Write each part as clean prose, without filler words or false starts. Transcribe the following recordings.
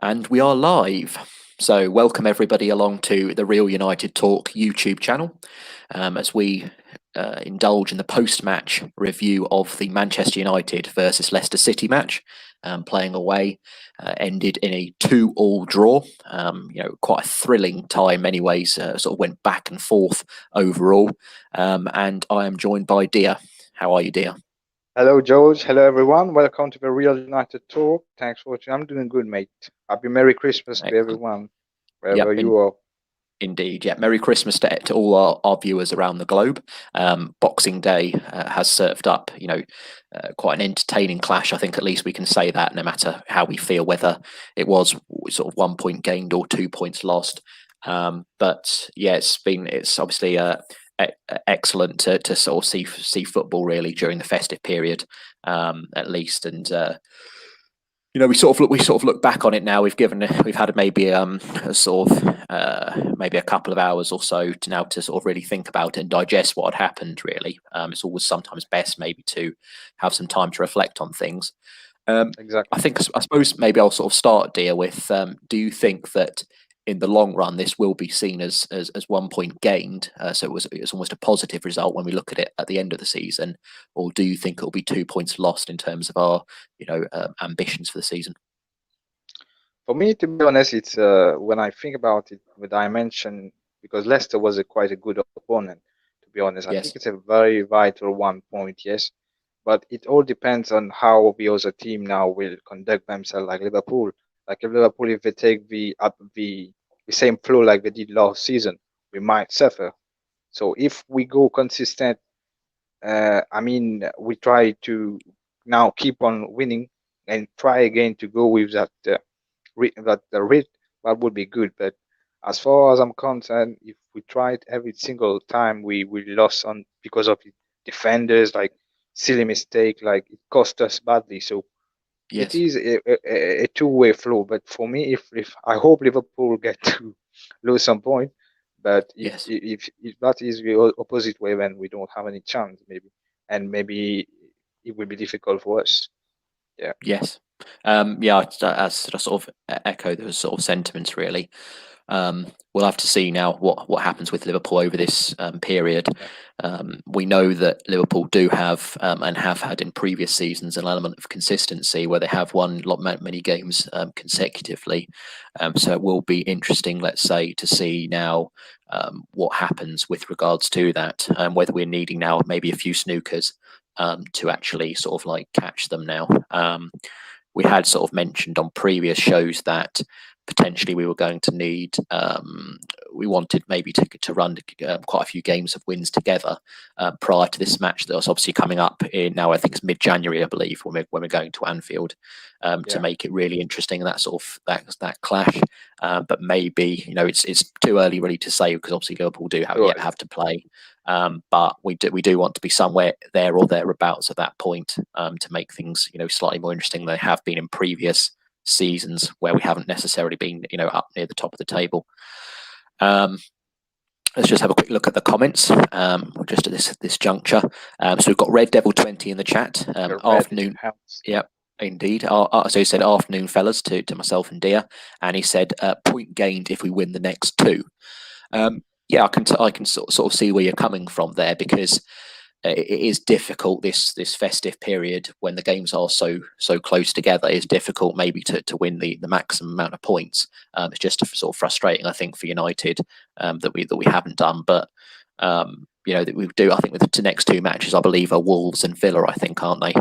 And we are live. So, welcome everybody along to the Real United Talk YouTube channel as we indulge in the post match review of the Manchester United versus Leicester City match. Playing away ended in a 2-2 draw. Quite a thrilling time, anyways. Sort of went back and forth overall. And I am joined by Dia. How are you, Dia? Hello, George. Hello, everyone. Welcome to the Real United Talk. Thanks for watching. I'm doing good, mate. Happy Merry Christmas to Excellent. everyone, Yep. wherever you are. Indeed, yeah. Merry Christmas to all our viewers around the globe. Boxing Day has served up, quite an entertaining clash. I think at least we can say that, no matter how we feel, whether it was sort of 1 point gained or 2 points lost. But yeah, it's obviously excellent to sort of see football really during the festive period, at least, and. We sort of look back on it now. We've had maybe a sort of maybe a couple of hours or so to sort of really think about it and digest what had happened. Really, it's always sometimes best maybe to have some time to reflect on things. Exactly. I suppose maybe I'll sort of start, dear, with do you think that in the long run this will be seen as 1 point gained? So it was almost a positive result when we look at it at the end of the season, or do you think it'll be 2 points lost in terms of our ambitions for the season? For me, to be honest, it's when I think about it, the dimension, because Leicester was quite a good opponent, to be honest. I think Yes. it's a very vital 1 point, yes. But it all depends on how the other team now will conduct themselves, like Liverpool. Like if Liverpool, if they take the same flow like they did last season, we might suffer. So if we go consistent, we try to now keep on winning and try again to go with that the rate. That would be good. But as far as I'm concerned, if we tried every single time we lost on because of defenders, like silly mistake, like it cost us badly. So it Yes. is a two-way flow. But for me, if I hope Liverpool get to lose some point, but Yes. if that is the opposite way, then we don't have any chance, maybe, and maybe it will be difficult for us. Yeah, Yes. Yeah, as I sort of echo those sort of sentiments, really. We'll have to see now what happens with Liverpool over this period. yeah, We know that Liverpool do have and have had in previous seasons an element of consistency where they have won many games consecutively. So it will be interesting, let's say, to see now what happens with regards to that, whether we're needing now maybe a few snookers to actually sort of like catch them now. We had sort of mentioned on previous shows that potentially we were going to need we wanted maybe to run quite a few games of wins together prior to this match that was obviously coming up in now I think it's mid-January, I believe, when we're going to Anfield, to yeah. make it really interesting, that sort of that clash. But maybe it's too early really to say, because obviously Liverpool do Sure. have to play, but we do want to be somewhere there or thereabouts at that point, to make things slightly more interesting than they have been in previous seasons where we haven't necessarily been up near the top of the table. Let's just have a quick look at the comments, just at this juncture. So we've got Red Devil 20 in the chat. The red in the Afternoon. house. Yep. Indeed. So he said afternoon, fellas, to myself and Dia, and he said point gained if we win the next two. Yeah, I can sort of see where you're coming from there, because it is difficult this festive period when the games are so close together. It's difficult maybe to win the maximum amount of points. It's just sort of frustrating, I think, for United, that we haven't done. But that we do. I think with the next two matches, I believe, are Wolves and Villa, I think, aren't they?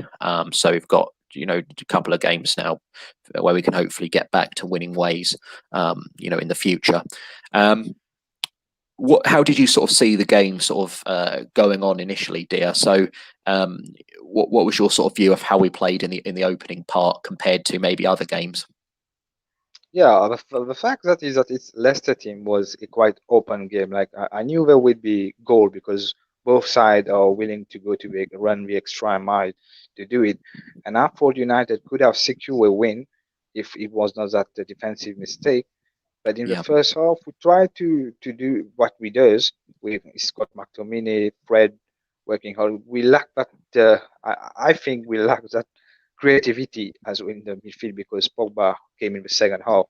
So we've got a couple of games now where we can hopefully get back to winning ways, in the future. How did you sort of see the game sort of going on initially, Dia? So, what was your sort of view of how we played in the opening part compared to maybe other games? Yeah, the fact that is that its Leicester team was a quite open game. Like I knew there would be goal because both sides are willing to go to run the extra mile to do it. And I thought United could have secured a win if it was not that the defensive mistake. But in the Yeah, first half, we tried to do what we does with Scott McTominay, Fred working hard. We lack that. I think we lack that creativity as in the midfield because Pogba came in the second half.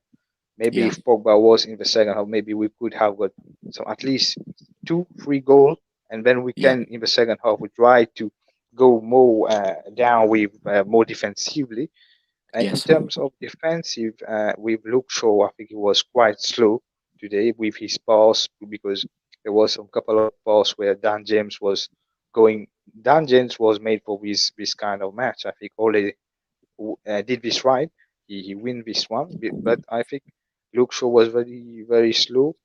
Maybe Yeah. if Pogba was in the second half, maybe we could have got some at least 2-3 goals, and then we Yeah. can in the second half we try to go more down with more defensively. And in Yes. terms of defensive, with Luke Shaw, I think he was quite slow today with his pass because there was a couple of passes where Dan James was going. Dan James was made for this kind of match. I think Ole did this right. He win this one, but I think Luke Shaw was very slow.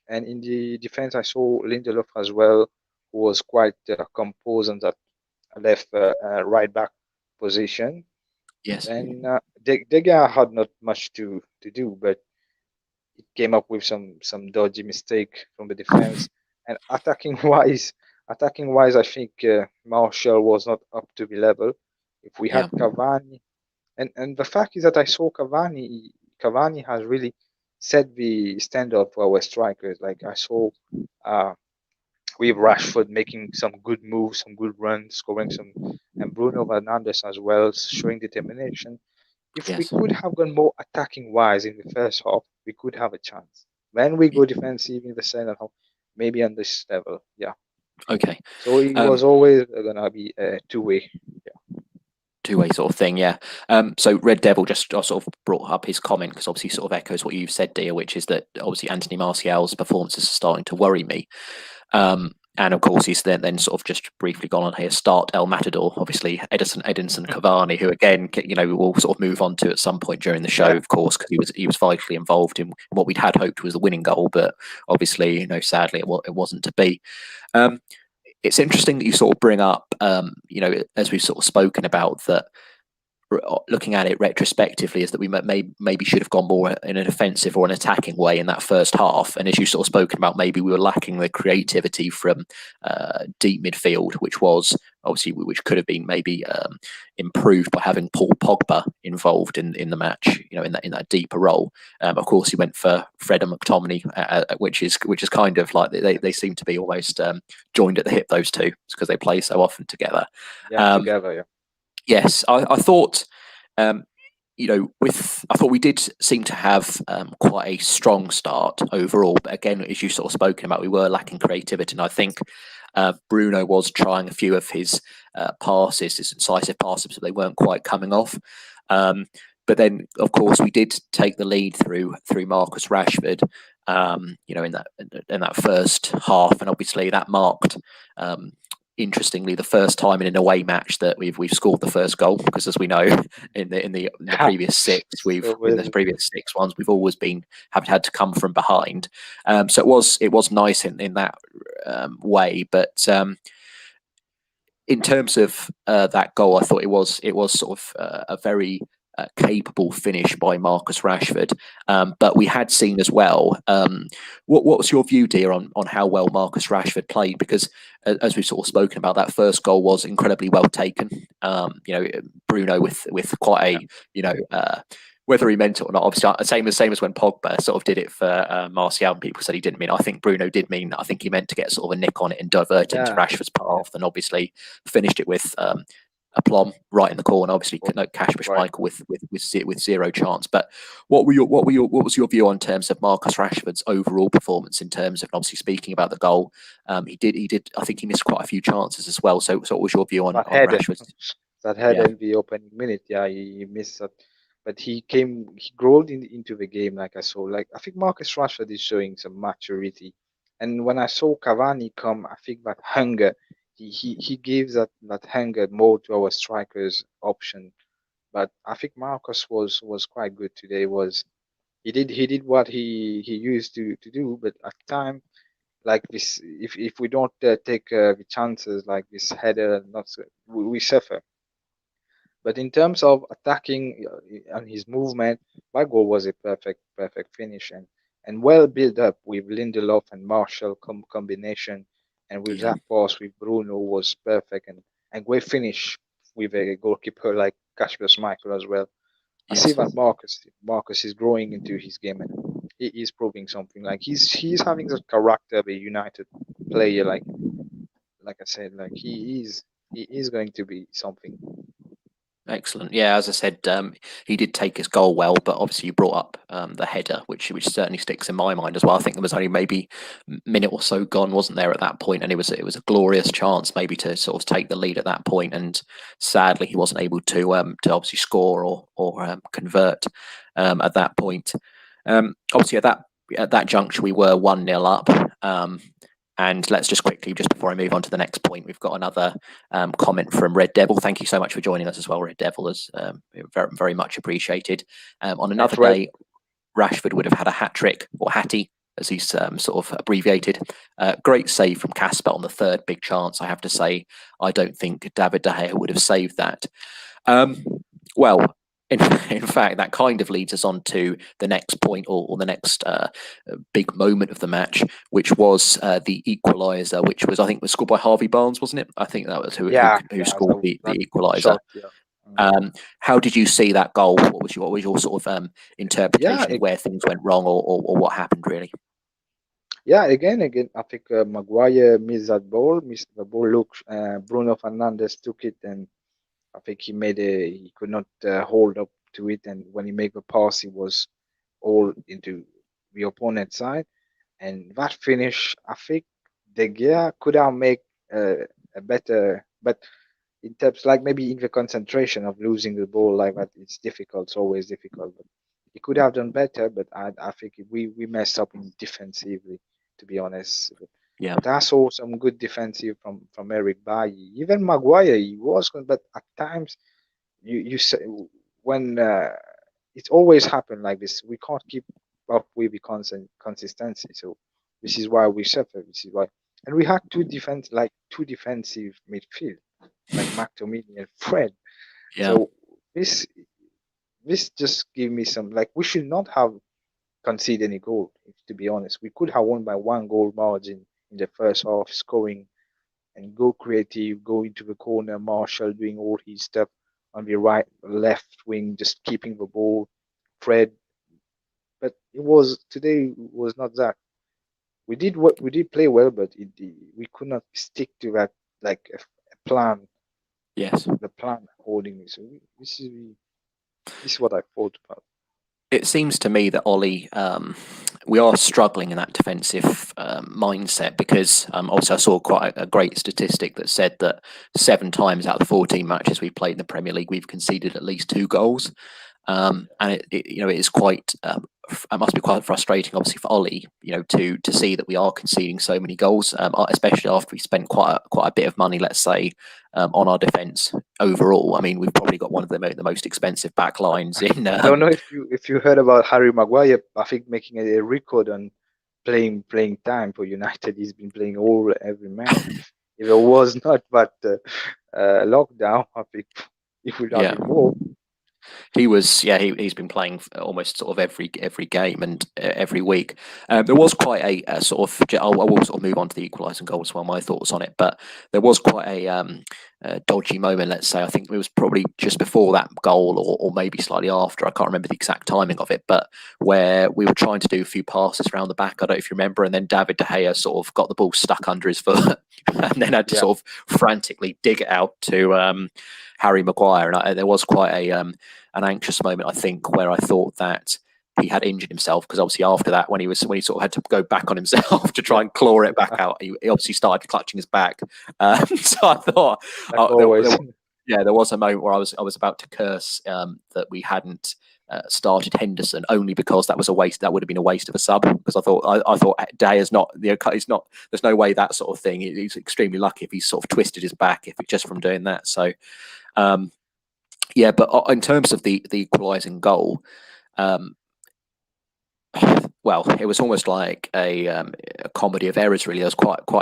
And in the defense, I saw Lindelof as well, who was quite composed on that left right back position. Yes. Then Dega had not much to do, but it came up with some dodgy mistake from the defense. And attacking wise, I think Martial was not up to the level. If we Yeah. had Cavani, and the fact is that I saw Cavani. Cavani has really set the standard for our strikers. Like I saw uh, with Rashford making some good moves, some good runs, scoring some, and Bruno Fernandes as well, showing determination. If we Yes. could have gone more attacking wise in the first half, we could have a chance. When we go defensive in the second half, maybe on this level, yeah. Okay. So it Um, was always gonna be a two-way. Yeah, two-way sort of thing, yeah. So Red Devil just sort of brought up his comment because obviously sort of echoes what you've said, Dia, which is that obviously Anthony Martial's performances are starting to worry me. And of course, he's then sort of just briefly gone on here. Start El Matador, obviously Edinson Cavani, who again, we'll sort of move on to at some point during the show, yeah, of course, because he was vitally involved in what we'd had hoped was a winning goal, but obviously, sadly, it wasn't to be. Um, it's interesting that you sort of bring up, as we've sort of spoken about that looking at it retrospectively is that we maybe should have gone more in an offensive or an attacking way in that first half. And as you sort of spoken about, maybe we were lacking the creativity from deep midfield, which could have been maybe improved by having Paul Pogba involved in the match, in that deeper role. Of course, he went for Fred and McTominay, which is kind of like they seem to be almost joined at the hip, those two, because they play so often together. yeah, Um, together, yeah. Yes, I thought, I thought we did seem to have quite a strong start overall. But again, as you sort of spoken about, we were lacking creativity, and I think Bruno was trying a few of his passes, his incisive passes, but they weren't quite coming off. But then, of course, we did take the lead through Marcus Rashford. In that first half, and obviously that marked interestingly the first time in an away match that we've scored the first goal, because as we know in the previous six previous six ones we've always have had to come from behind. So it was nice in that way, but in terms of that goal, I thought it was sort of a very capable finish by Marcus Rashford. But we had seen as well. What's your view, dear, on how well Marcus Rashford played? Because as we've sort of spoken about, that first goal was incredibly well taken. Bruno with quite a whether he meant it or not, obviously, same as when Pogba sort of did it for Martial, and people said he didn't mean. I think Bruno did mean. I think he meant to get sort of a nick on it and divert it into Rashford's path, and obviously finished it with aplomb right in the corner. Obviously, Kasper Schmeichel with zero chance. But what was your view on terms of Marcus Rashford's overall performance in terms of obviously speaking about the goal? He did. I think he missed quite a few chances as well. So what was your view on Rashford's? That had in the opening minute, yeah, he missed that. But he growled into the game like I saw. Like I think Marcus Rashford is showing some maturity, and when I saw Cavani come, I think that hunger, he gives that hunger more to our strikers option. But I think Marcus was quite good today. He did what he used to do, but at time like this, if we don't take the chances like this header, not so, we suffer. But in terms of attacking and his movement, my goal was a perfect finish and well built up with Lindelof and Marshall combination, and with Yeah. that pass with Bruno was perfect and great finish with a goalkeeper like Kasper Schmeichel as well. I see Yes. that Marcus is growing into his game and he is proving something. Like he's having the character of a United player. Like I said, like he is going to be something. Excellent. Yeah, as I said, he did take his goal well, but obviously you brought up the header, which certainly sticks in my mind as well. I think there was only maybe a minute or so gone, wasn't there, at that point, and it was a glorious chance maybe to sort of take the lead at that point, and sadly he wasn't able to obviously score or convert at that point. Obviously at that juncture we were 1-0 up. And let's just quickly, just before I move on to the next point, we've got another comment from Red Devil. Thank you so much for joining us as well, Red Devil. Is very, very much appreciated. On another day, Rashford would have had a hat trick, or Hattie, as he's sort of abbreviated. Great save from Casper on the third big chance. I have to say, I don't think David De Gea would have saved that. Well, in fact, that kind of leads us on to the next point, or the next big moment of the match, which was the equaliser, which was, I think, was scored by Harvey Barnes, wasn't it? I think that was who scored the equaliser. How did you see that goal? What was your sort of interpretation of where things went wrong, or what happened really? Yeah, again, I think Maguire missed that ball. Missed the ball. Look, Bruno Fernandes took it, and I think he could not hold up to it, and when he made the pass, it was all into the opponent's side. And that finish, I think De Gea could have made a better, but in terms like maybe in the concentration of losing the ball like that, it's difficult. It's always difficult. But he could have done better, but I think we messed up in defensively, to be honest. Yeah. But I saw some good defensive from Eric Bailly. Even Maguire, he was good, but at times you say when it's always happened like this, we can't keep up with the consistency. So this is why we suffer. This is why, and we had two defensive midfield, like McTominay and Fred. Yeah. So this just gave me some, like, we should not have conceded any goal. To be honest, we could have won by 1 goal margin in the first half, scoring and go creative, go into the corner. Marshall doing all his stuff on the left wing, just keeping the ball. Fred, but today was not that. We did play well, but we could not stick to that, like a plan. Yes. The plan accordingly. So this is what I thought about. It seems to me that Ollie, we are struggling in that defensive mindset, because also I saw quite a great statistic that said that 7 times out of the 14 matches we've played in the Premier League, we've conceded at least 2 goals. And it is quite, it must be quite frustrating, obviously, for Ollie, to see that we are conceding so many goals, especially after we spent quite a bit of money, let's say, on our defence overall. I mean, we've probably got one of the most expensive back lines in. I don't know if you heard about Harry Maguire. I think making a record on playing time for United. He's been playing every match. If it was not but lockdown, I think he would have been more. He's been playing almost sort of every game and every week. There was quite a sort of, I will sort of move on to the equalising goal as well, my thoughts on it, but there was quite a dodgy moment, let's say. I think it was probably just before that goal, or maybe slightly after. I can't remember the exact timing of it, but where we were trying to do a few passes around the back, I don't know if you remember, and then David De Gea sort of got the ball stuck under his foot and then had to sort of frantically dig it out to Harry Maguire. And there was quite an anxious moment, I think, where I thought that he had injured himself, because obviously after that, when he sort of had to go back on himself to try and claw it back out, he obviously started clutching his back. So I thought, there was a moment where I was about to curse that we hadn't started Henderson, only because that was a waste. That would have been a waste of a sub, because I thought Day is not, he's not. There's no way that sort of thing. He's extremely lucky if he's sort of twisted his back just from doing that. So. But in terms of the equalising goal, well, it was almost like a comedy of errors, really. It was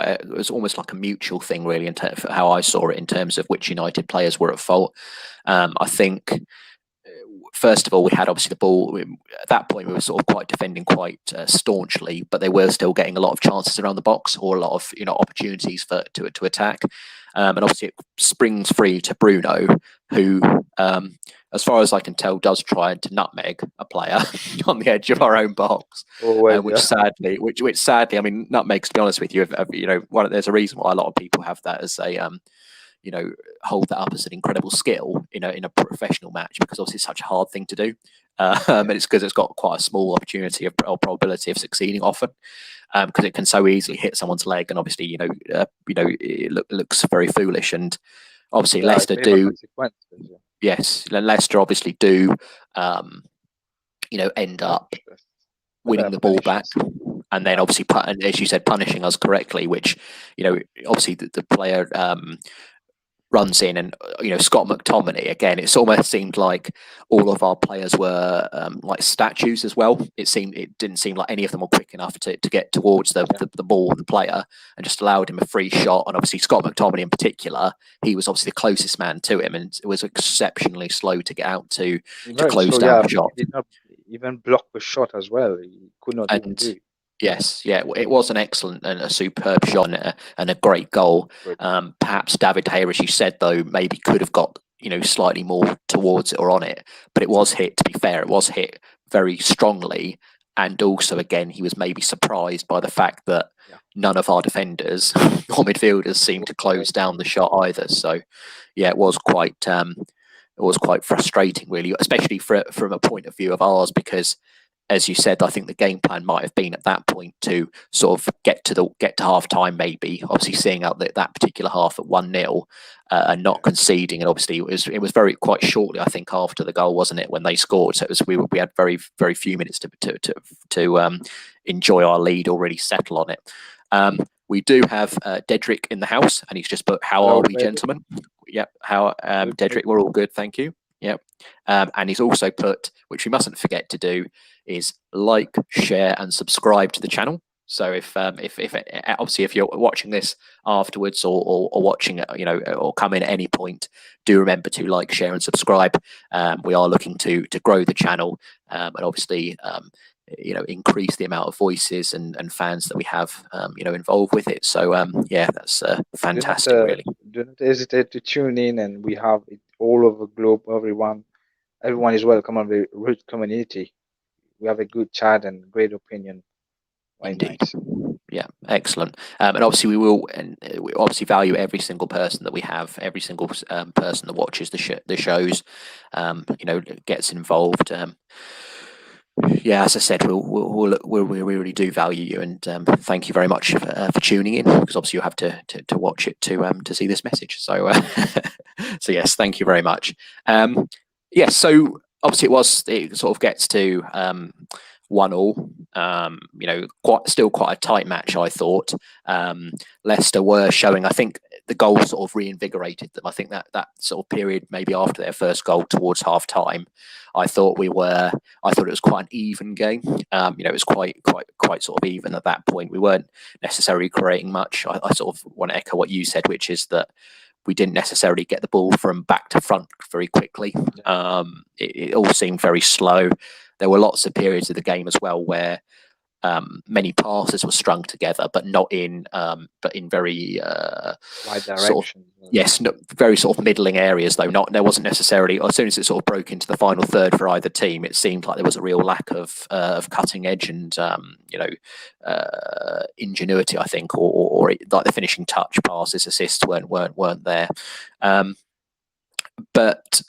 it was almost like a mutual thing, really, in terms of how I saw it, in terms of which United players were at fault. I think, first of all, we had obviously the ball. At that point, we were sort of defending quite staunchly, but they were still getting a lot of chances around the box, or a lot of opportunities to attack. And obviously, it springs free to Bruno, who, as far as I can tell, does try to nutmeg a player on the edge of our own box, which sadly, I mean, nutmegs, to be honest with you, there's a reason why a lot of people have that as a hold that up as an incredible skill in a professional match, because obviously it's such a hard thing to do. And it's because it's got quite a small opportunity or probability of succeeding often, because it can so easily hit someone's leg, and obviously it looks very foolish. And obviously Leicester do, yes, Leicester obviously do, end up winning the ball back, and then obviously, as you said, punishing us correctly, which obviously the player runs in, and Scott McTominay again. It's almost seemed like all of our players were like statues as well. It didn't seem like any of them were quick enough to get towards the ball and the player, and just allowed him a free shot. And obviously Scott McTominay in particular, he was obviously the closest man to him, and it was exceptionally slow to get out to close down the shot. He did not even block the shot as well. He could not even do it. Yes, yeah, it was an excellent and a superb shot, and a great goal. Perhaps David De Gea, as you said, though, maybe could have got slightly more towards it or on it, but it was hit. To be fair, it was hit very strongly, and also again he was maybe surprised by the fact that none of our defenders or midfielders seemed to close down the shot either. So yeah, it was quite frustrating, really, especially from a point of view of ours, because, as you said, I think the game plan might have been at that point to sort of get to half time, maybe, obviously seeing out that particular half at 1-0 and not conceding. And obviously it was quite shortly, I think, after the goal, wasn't it, when they scored? So we had very, very few minutes to enjoy our lead, already settle on it. We do have Dedrick in the house, and he's just put, "How are we, gentlemen?" Yep. How Dedrick? We're all good, thank you. Yep. And he's also put, which we mustn't forget to do, is like, share, and subscribe to the channel. So if obviously if you're watching this afterwards or watching it, or come in at any point, do remember to like, share, and subscribe. We are looking to grow the channel, and obviously increase the amount of voices and fans that we have involved with it. So yeah, that's fantastic. Really, do not hesitate to tune in, and we have it all over the globe. Everyone is welcome on the Root community. We have a good chat and great opinion. Indeed. Nice. Yeah, excellent. And obviously we obviously value every single person that we have, every single person that watches the shows, gets involved. Yeah, as I said, we really do value you, and thank you very much for tuning in, because obviously you have to watch it to see this message. So so yes, thank you very much. Yes, so obviously it sort of gets to 1-1. Still quite a tight match, I thought. Leicester were showing, I think the goal sort of reinvigorated them. I think that sort of period, maybe after their first goal towards half time, I thought it was quite an even game. It was quite sort of even at that point. We weren't necessarily creating much. I sort of want to echo what you said, which is that we didn't necessarily get the ball from back to front very quickly. It all seemed very slow. There were lots of periods of the game as well where many passes were strung together, but not in very wide direction. Very sort of middling areas, though. There wasn't necessarily, as soon as it sort of broke into the final third for either team, it seemed like there was a real lack of cutting edge and ingenuity, I think, or like the finishing touch, passes, assists weren't there. But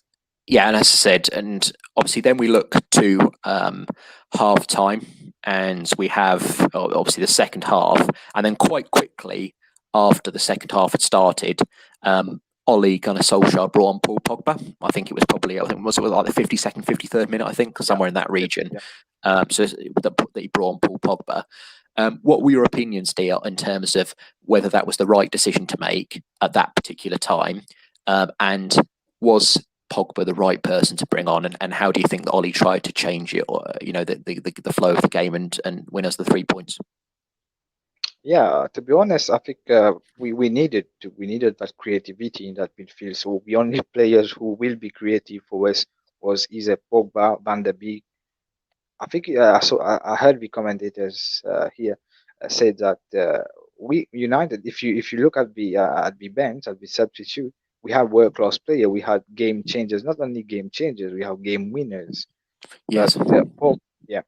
yeah, and as I said, and obviously then we look to half time, and we have obviously the second half, and then quite quickly after the second half had started, Ole Gunnar Solskjaer brought on Paul Pogba. I think it was probably, like the 52nd, 53rd minute, I think, somewhere in that region. So that he brought on Paul Pogba. What were your opinions, Dia, in terms of whether that was the right decision to make at that particular time, and was Pogba the right person to bring on, and how do you think that Ollie tried to change it, or the flow of the game and win us the 3 points? Yeah, to be honest, I think we needed that creativity in that midfield. So the only players who will be creative for us was either Pogba, Van der Beek. I think I heard the commentators here said that we United. If you look at the bench, at the substitute, we have world-class player. We had game changers, not only game changers. We have game winners. Yes. But, I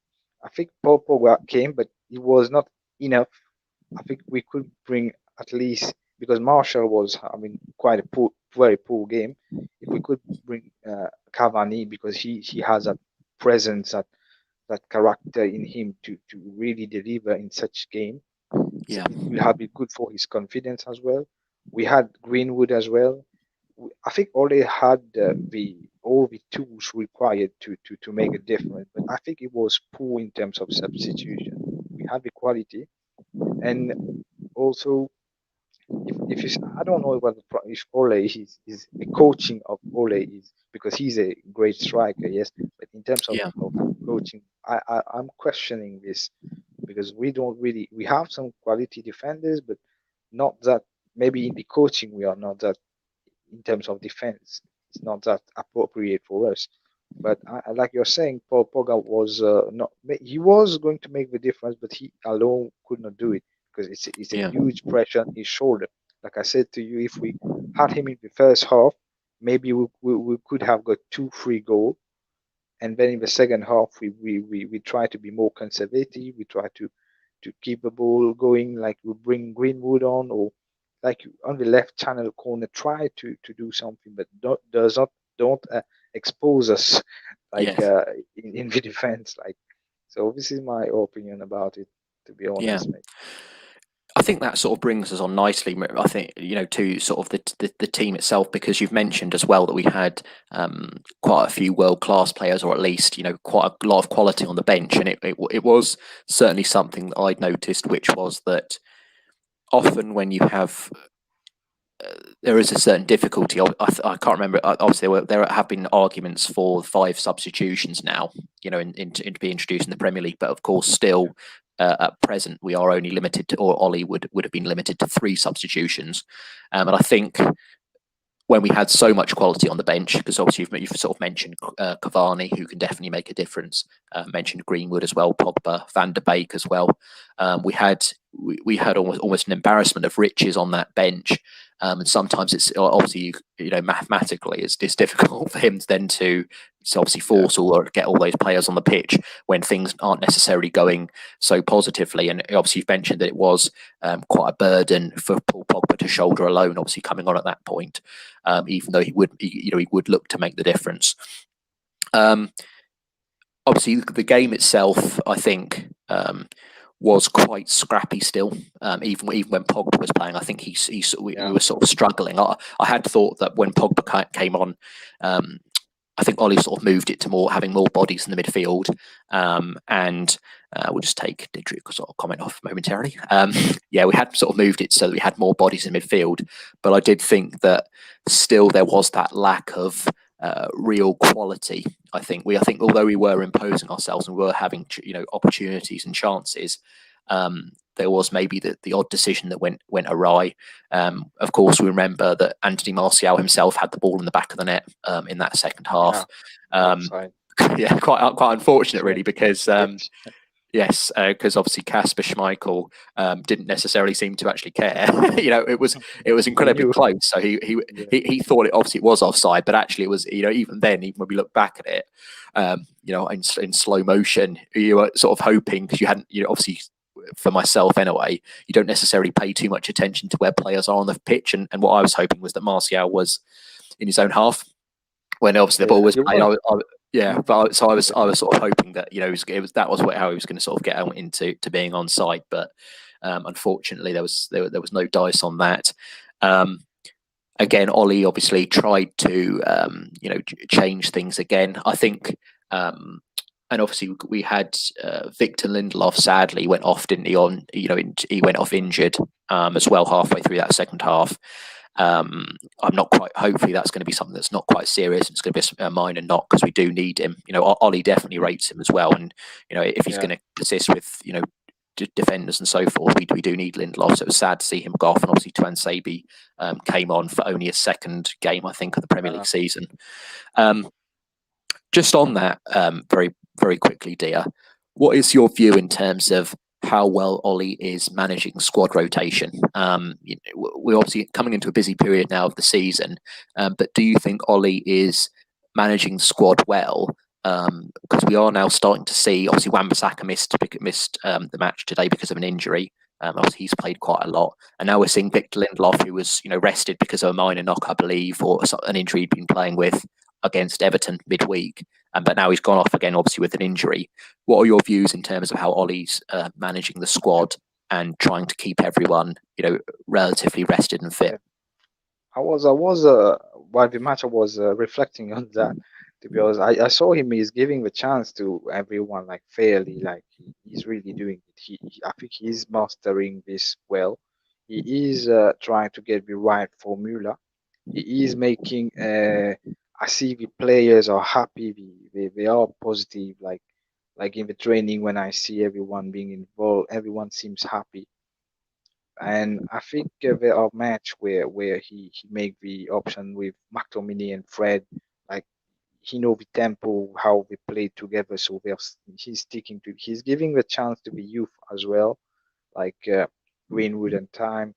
think Pogba came, but it was not enough. I think we could bring at least because Marshall was, quite a very poor game. If we could bring Cavani, because he has that presence, that character in him to really deliver in such game, Yeah. it will have been good for his confidence as well. We had Greenwood as well. I think Ole had all the tools required to make a difference, but I think it was poor in terms of substitution. We had the quality, and also if you, I don't know what if Ole is the coaching of Ole is, because he's a great striker, yes, but in terms Yeah. of coaching, I'm questioning this, because we don't really, we have some quality defenders, but not that, maybe in the coaching we are not that, in terms of defense it's not that appropriate for us. But like you're saying, Paul Pogba was not, he was going to make the difference, but he alone could not do it, because it's a Yeah. huge pressure on his shoulder. Like I said to you, if we had him in the first half, maybe we could have got 2-3 goals, and then in the second half we try to be more conservative. We try to keep the ball going, like we bring Greenwood on, or like on the left channel corner, try to do something, but don't expose us like Yeah. in the defense. Like, so this is my opinion about it, to be Yeah. honest, mate. I think that sort of brings us on nicely. I think, to sort of the team itself, because you've mentioned as well that we had quite a few world class players, or at least quite a lot of quality on the bench, and it was certainly something that I'd noticed, which was that often when you have there is a certain difficulty. I can't remember. Obviously, there have been arguments for 5 substitutions now, to be introduced in the Premier League. But of course, still at present, we are only limited to, or Ollie would have been limited to 3 substitutions. And I think when we had so much quality on the bench, because obviously you've sort of mentioned Cavani, who can definitely make a difference. Mentioned Greenwood as well, Pogba, Van der Beek as well. We had almost an embarrassment of riches on that bench. And sometimes it's obviously mathematically it's difficult for him then to obviously force or get all those players on the pitch when things aren't necessarily going so positively. And obviously you've mentioned that it was quite a burden for Paul Pogba to shoulder alone, obviously coming on at that point, even though he would look to make the difference. Obviously the game itself, I think, was quite scrappy still. Even when Pogba was playing, I think we were sort of struggling. I had thought that when Pogba came on, I think Ollie sort of moved it to having more bodies in the midfield, and we'll just take Didrik sort of comment off momentarily. We had sort of moved it so that we had more bodies in midfield, but I did think that still there was that lack of real quality. I think although we were imposing ourselves and we were having opportunities and chances, there was maybe the odd decision that went awry. Of course, we remember that Anthony Martial himself had the ball in the back of the net in that second half. Yeah, quite unfortunate, really, because yes, because obviously Kasper Schmeichel didn't necessarily seem to actually care. It was incredibly close. So he thought it obviously was offside, but actually it was. Even then, even when we look back at it, in slow motion, you were sort of hoping, because you hadn't. Obviously, for myself anyway, you don't necessarily pay too much attention to where players are on the pitch, and what I was hoping was that Martial was in his own half when obviously the ball was played. But I was sort of hoping that that was how he was going to sort of get out into being onside, but unfortunately there was no dice on that. Again, Ollie obviously tried to change things again. I think, and obviously we had Victor Lindelof. Sadly, went off, didn't he? He went off injured as well halfway through that second half. I'm not quite. Hopefully, that's going to be something that's not quite serious. It's going to be a minor knock, because we do need him. Ollie definitely rates him as well, and if he's going to persist with defenders and so forth, we do need Lindelof. So it was sad to see him go off, and obviously Tuan Sabi came on for only a second game, I think, of the Premier League season. Just on that, very very quickly, Dia, what is your view in terms of how well Ollie is managing squad rotation? We're obviously coming into a busy period now of the season, but do you think Ollie is managing the squad well? Because we are now starting to see, obviously Wan-Bissaka missed the match today because of an injury. Obviously, he's played quite a lot, and now we're seeing Victor Lindelof, who was rested because of a minor knock, I believe, or an injury he'd been playing with against Everton midweek, but now he's gone off again, obviously with an injury. What are your views in terms of how Ollie's managing the squad and trying to keep everyone, relatively rested and fit? While the match I was reflecting on that, to be honest. I saw him. He's giving the chance to everyone, like fairly, like he's really doing it. I think he's mastering this well. He is trying to get the right formula. He is making. I see the players are happy. They are positive. Like in the training, when I see everyone being involved, everyone seems happy. And I think there are match where he make the option with McTominay and Fred, like he know the tempo, how they play together. So he's sticking to. He's giving the chance to the youth as well, like Greenwood and Time,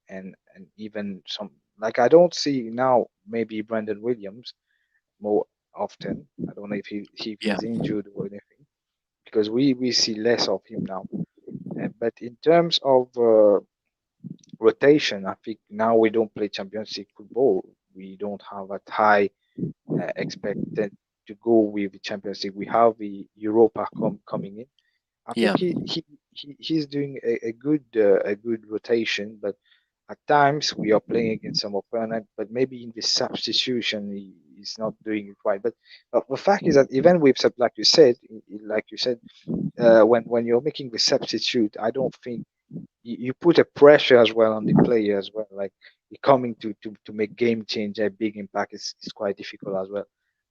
and even some. Like I don't see now maybe Brandon Williams more often. I don't know if Yeah, he's injured or anything, because we see less of him now. But in terms of rotation, I think now we don't play Champions League football. We don't have that high expected to go with the Champions League. We have the Europa coming in. I yeah, think he's doing a good rotation, but at times we are playing against some opponent, but maybe in the substitution he's not doing it right. But the fact is that even with like you said, when you're making the substitute, I don't think you put a pressure as well on the player as well. Like coming to make game change a big impact is quite difficult as well.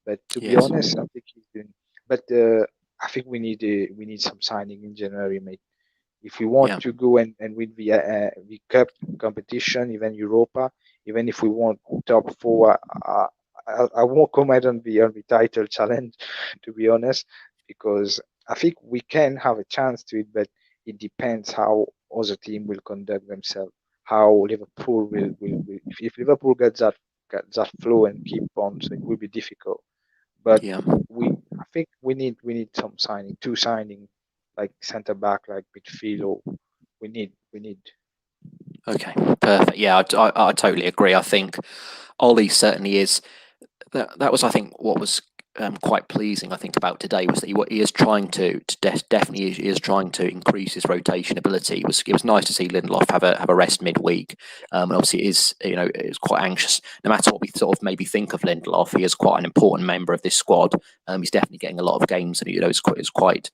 But to be yes, honest, I think he's doing. But I think we need some signing in January, mate. If we want yeah, to go and win the cup competition, even Europa, even if we want top four, I won't comment on the title challenge, to be honest, because I think we can have a chance to it, but it depends how other team will conduct themselves, how Liverpool will if Liverpool gets that flow and keep on, so it will be difficult. But yeah. I think we need some signing, two signing, like centre back, like midfield, or we need. Okay, perfect. Yeah, I totally agree. I think Ollie certainly is. That was, I think, what was quite pleasing. I think about today was that he is trying definitely he is trying to increase his rotation ability. It was nice to see Lindelof have a rest midweek. And obviously, it is it's quite anxious. No matter what we sort of maybe think of Lindelof, he is quite an important member of this squad. He's definitely getting a lot of games, and it's quite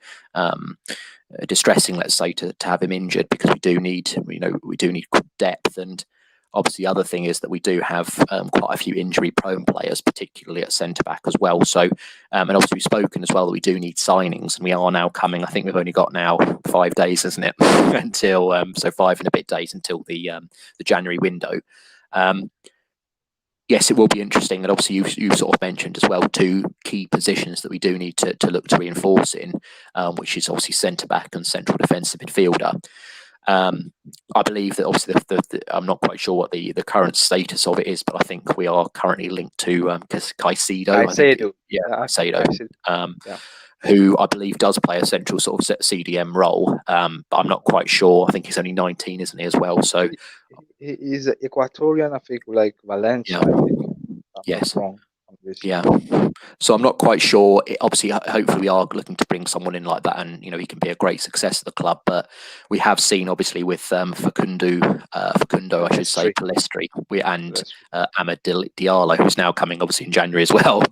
distressing, let's say, to have him injured, because we do need depth. And obviously, the other thing is that we do have quite a few injury-prone players, particularly at centre back as well. So, and obviously we've spoken as well that we do need signings, and we are now coming. I think we've only got now 5 days, isn't it, until so 5 and a bit days until the January window. Yes, it will be interesting, and obviously you've sort of mentioned as well 2 key positions that we do need to look to reinforce in, which is obviously centre back and central defensive midfielder. I believe that obviously I'm not quite sure what the current status of it is, but I think we are currently linked to Caicedo. I think, yeah, Caicedo, Yeah. who I believe does play a central sort of CDM role, but I'm not quite sure. I think he's only 19, isn't he, as well? So He's Equatorian, I think, like Valencia, yeah, I think. I'm not yes, wrong on this. yeah. So I'm not quite sure. Obviously, hopefully, we are looking to bring someone in like that, and he can be a great success at the club. But we have seen, obviously, with Facundo, I should say, Palestri, and Amad Diallo, who's now coming, obviously, in January as well.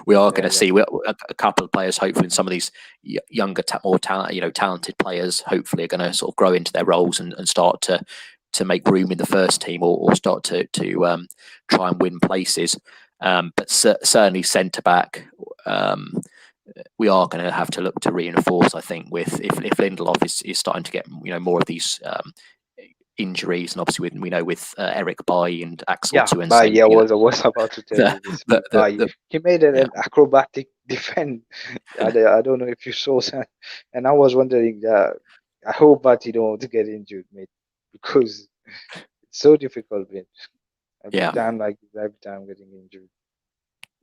We are going to see a couple of players, hopefully, in some of these younger, more talented players, hopefully, are going to sort of grow into their roles and start to make room in the first team, or start to try and win places. But certainly centre back, we are going to have to look to reinforce. I think with if Lindelof is starting to get more of these injuries, and obviously we know with Eric Bailly and Axel Tuanzebe. I was about to tell you this. He made an acrobatic defend. I don't know if you saw that, and I was wondering. I hope that he don't get injured, mate, because it's so difficult, mate. Every time getting injured.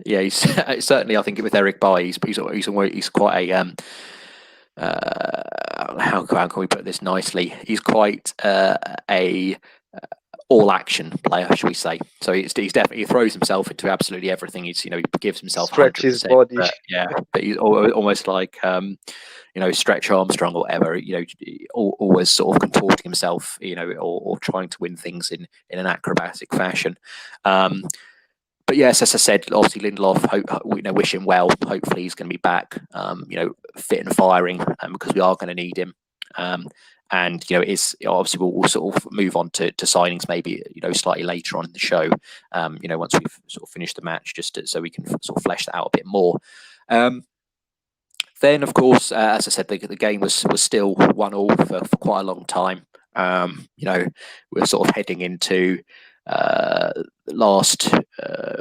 Yeah, he's certainly. I think with Eric Bailly, he's quite a how can we put this nicely? He's quite a all-action player, shall we say? So he's definitely, he throws himself into absolutely everything. He gives himself Stretch his 100%. body. But he's almost like Stretch Armstrong or whatever. Always sort of contorting himself, or trying to win things in an acrobatic fashion. But yes, as I said, obviously Lindelof, wish him well. Hopefully he's going to be back, fit and firing, because we are going to need him. And it's obviously we'll sort of move on to signings maybe slightly later on in the show. Once we've sort of finished the match, so we can sort of flesh that out a bit more. Then, of course, as I said, the game was still 1-1 for quite a long time. We're sort of heading into the last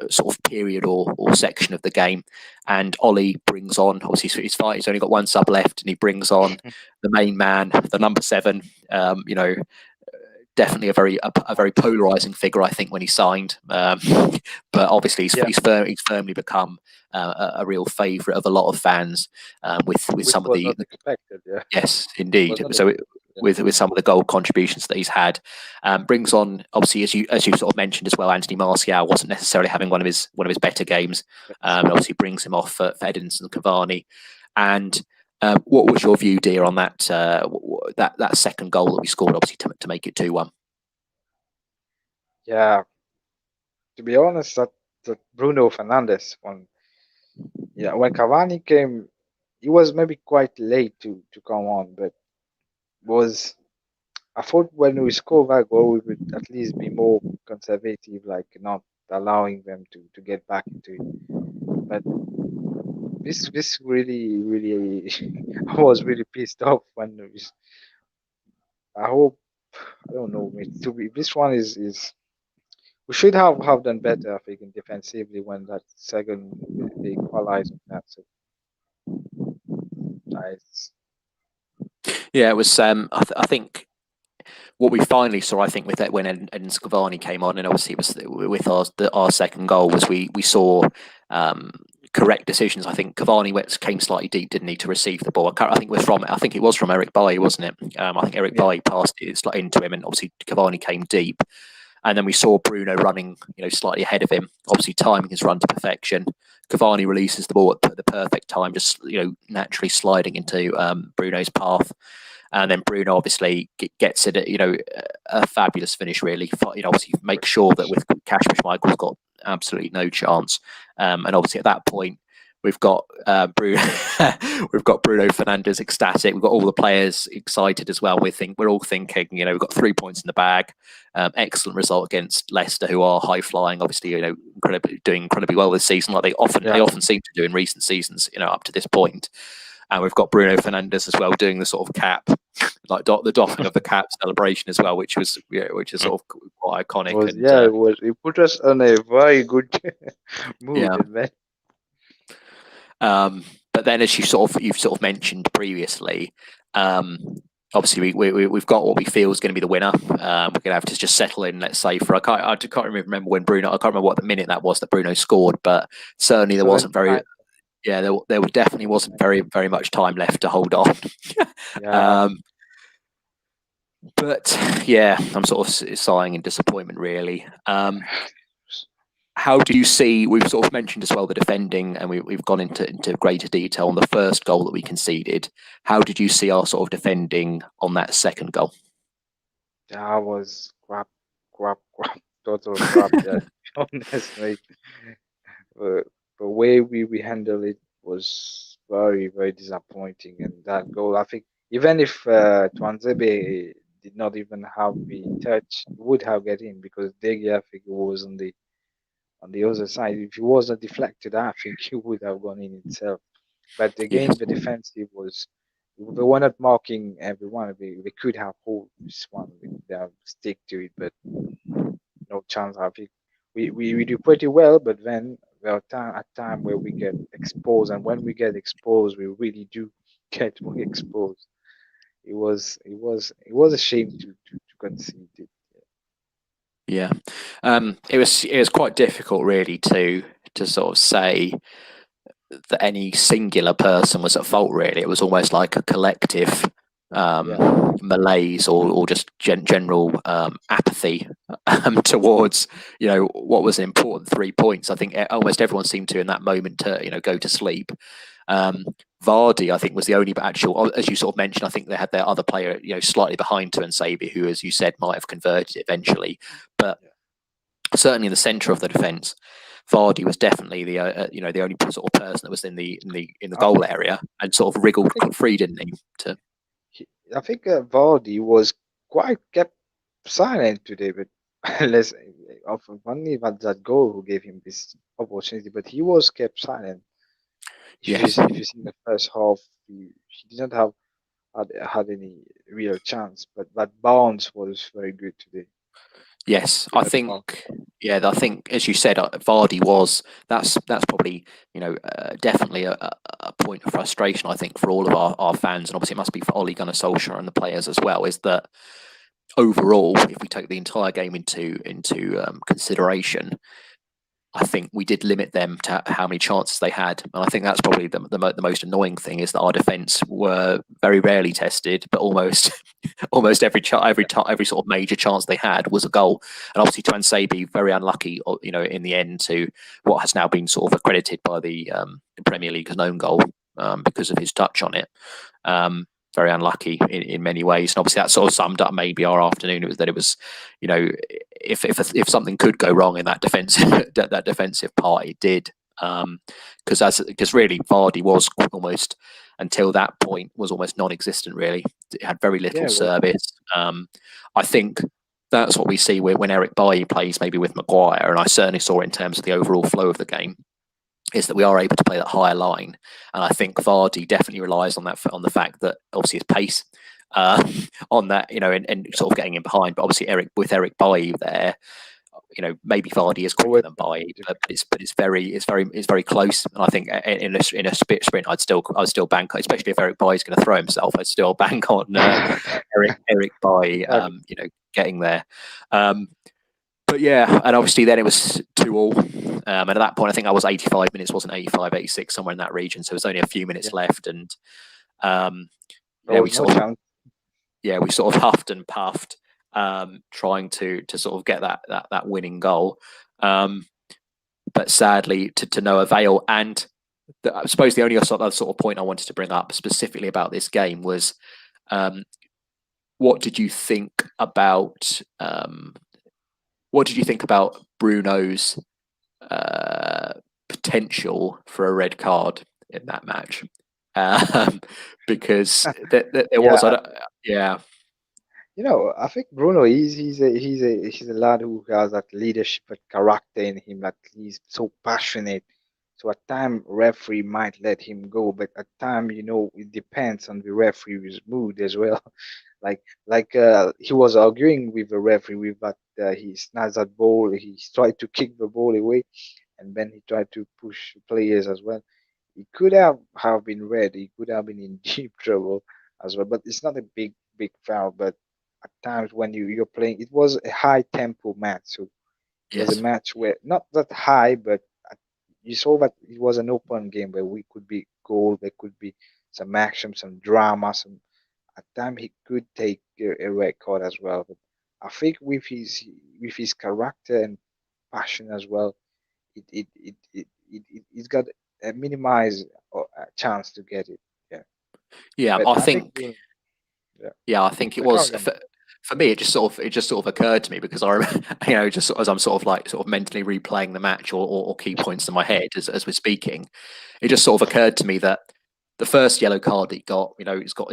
sort of period or section of the game, and Ollie brings on, obviously he's only got one sub left, and he brings on the main man, the number 7. Definitely a very polarizing figure, I think, when he signed. But obviously he's firmly become a real favourite of a lot of fans, with some of the expected, yeah. Yes, indeed. So with some of the goal contributions that he's had, brings on, obviously, as you sort of mentioned as well, Anthony Martial wasn't necessarily having one of his better games. Obviously brings him off for Edinson Cavani. And what was your view, dear, on that that second goal that we scored, obviously to make it 2-1? Yeah, to be honest, that Bruno Fernandes one. Yeah, when Cavani came, he was maybe quite late to come on, but I thought when we score that goal, we would at least be more conservative, like not allowing them to get back into it. But this really I was really pissed off when I hope, I don't know, this one is we should have done better, I think, in defensively when that second they equalized on that. So nice. Yeah, it was. I think what we finally saw, I think, with that when Edinson Cavani came on, and obviously it was with our second goal, was we saw correct decisions. I think Cavani came slightly deep, didn't he, to receive the ball? I think it was from Eric Bailly, wasn't it? I think Eric Bailly passed it into him, and obviously Cavani came deep. And then we saw Bruno running, slightly ahead of him, obviously timing his run to perfection. Cavani releases the ball at the perfect time, just naturally sliding into Bruno's path. And then Bruno obviously gets it at, a fabulous finish, really. Obviously make sure that with Kasper Schmeichel's got absolutely no chance. And obviously at that point, we've got Bruno, we've got Bruno Fernandes ecstatic. We've got all the players excited as well. We're all thinking, we've got 3 points in the bag. Excellent result against Leicester, who are high flying. Obviously, doing incredibly well this season, like they often seem to do in recent seasons. Up to this point. And we've got Bruno Fernandes as well doing the sort of cap, like the doffing of the cap celebration as well, which is sort of quite iconic. It put us on a very good mood. But then, as you've sort of mentioned previously, obviously we've got what we feel is going to be the winner. We're going to have to just settle in. Let's say I can't remember when Bruno. I can't remember what the minute that was that Bruno scored, but certainly there wasn't very. Yeah, there definitely wasn't very much time left to hold on. But yeah, I'm sort of sighing in disappointment, really. How do you see? We've sort of mentioned as well the defending, and we've gone into greater detail on the first goal that we conceded. How did you see our sort of defending on that second goal? That was crap, total crap. Yeah, honestly, the way we handled it was very disappointing. And that goal, I think, even if Twanzebe did not even have the touch, would have get in because De Gea, I think, was on the other side. If he wasn't deflected, I think he would have gone in itself. But again, the defensive was. They were not marking everyone. They could have hold this one. They have stick to it, but no chance. I think we do pretty well, but then there are a time where we get exposed, and when we get exposed, we really do get exposed. It was a shame to concede it. Yeah, it was quite difficult, really, to sort of say that any singular person was at fault. Really, it was almost like a collective malaise or just general apathy towards what was an important 3 points. I think almost everyone seemed to in that moment to go to sleep. Vardy, I think, was the only actual, as you sort of mentioned, I think they had their other player slightly behind Tuanzebe, who, as you said, might have converted eventually, but certainly in the centre of the defence, Vardy was definitely the only sort of person that was in the goal area and sort of wriggled free, didn't he? I think Vardy was quite kept silent today, but less only that goal who gave him this opportunity, but he was kept silent. Yes. If you see the first half, he didn't have had any real chance, but that bounce was very good today. Yes, I think. Yeah, I think, as you said, Vardy was. That's probably definitely a point of frustration, I think, for all of our fans, and obviously it must be for Ole Gunnar Solskjaer and the players as well. Is that overall, if we take the entire game into consideration, I think we did limit them to how many chances they had, and I think that's probably the most annoying thing is that our defence were very rarely tested, but almost every sort of major chance they had was a goal. And obviously, Tuanzebe very unlucky, in the end to what has now been sort of accredited by the Premier League as an own goal because of his touch on it. Very unlucky in many ways, and obviously that sort of summed up maybe our afternoon. It was if something could go wrong in that defensive part, it did. Because really Vardy was almost until that point was almost non-existent. Really, it had very little service. I think that's what we see when Eric Bailly plays maybe with Maguire, and I certainly saw it in terms of the overall flow of the game, is that we are able to play that higher line, and I think Vardy definitely relies on that, on the fact that obviously his pace on that, and sort of getting in behind. But obviously with Eric Bailly there, maybe Vardy is quicker than Bailly, but it's very close. And I think in a sprint, I'd still bank, especially if Eric Bailly is going to throw himself, I'd still bank on Eric Bailly, getting there. But yeah, and obviously then it was 2-2. And at that point, I think I was 85 minutes, wasn't 85, 86, somewhere in that region. So it was only a few minutes left. And we sort of huffed and puffed, trying to sort of get that winning goal. But sadly, to no avail. And I suppose the only other sort of point I wanted to bring up specifically about this game was, what did you think about Bruno's potential for a red card in that match? Because there was, I think Bruno he's a lad who has that leadership and character in him, that he's so passionate. So at time referee might let him go, but at time it depends on the referee's mood as well. like he was arguing with the referee with that he snatched that ball, he tried to kick the ball away, and then he tried to push players as well. He could have been red. He could have been in deep trouble as well. But it's not a big foul. But at times when you're playing, it was a high tempo match. So it was a match where not that high, but you saw that it was an open game where we could be goal. There could be some action, some drama. At time he could take a red card as well. But I think with his character and passion as well, it's got a minimized chance to get it. Yeah, but I think it was for me. It just sort of occurred to me because I remember, just as I'm sort of mentally replaying the match or key points in my head as we're speaking, it just sort of occurred to me that the first yellow card he got, he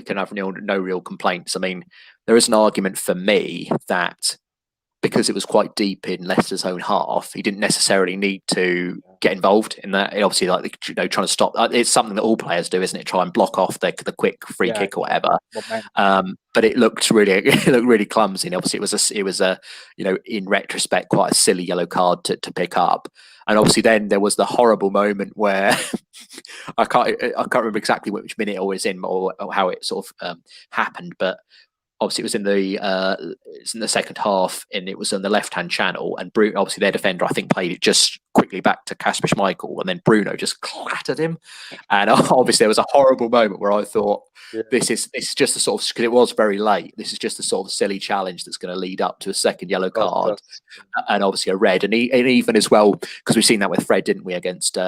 can have no real complaints. I mean, there is an argument for me that because it was quite deep in Leicester's own half, he didn't necessarily need to get involved in that. Obviously, trying to stop. It's something that all players do, isn't it? Try and block off the quick free kick or whatever. But it looked really clumsy. And obviously, it was a in retrospect, quite a silly yellow card to pick up. And obviously, then there was the horrible moment where I can't remember exactly which minute I was in or how it sort of happened, but obviously it was in the second half, and it was on the left-hand channel, and Bruno, obviously their defender, I think, played it just quickly back to Kasper Schmeichel, and then Bruno just clattered him, and obviously there was a horrible moment where I thought, Yeah. this is just the sort of, because it was very late, this is just a sort of silly challenge that's going to lead up to a second yellow card, and obviously a red, and even as well, because we've seen that with Fred, didn't we, against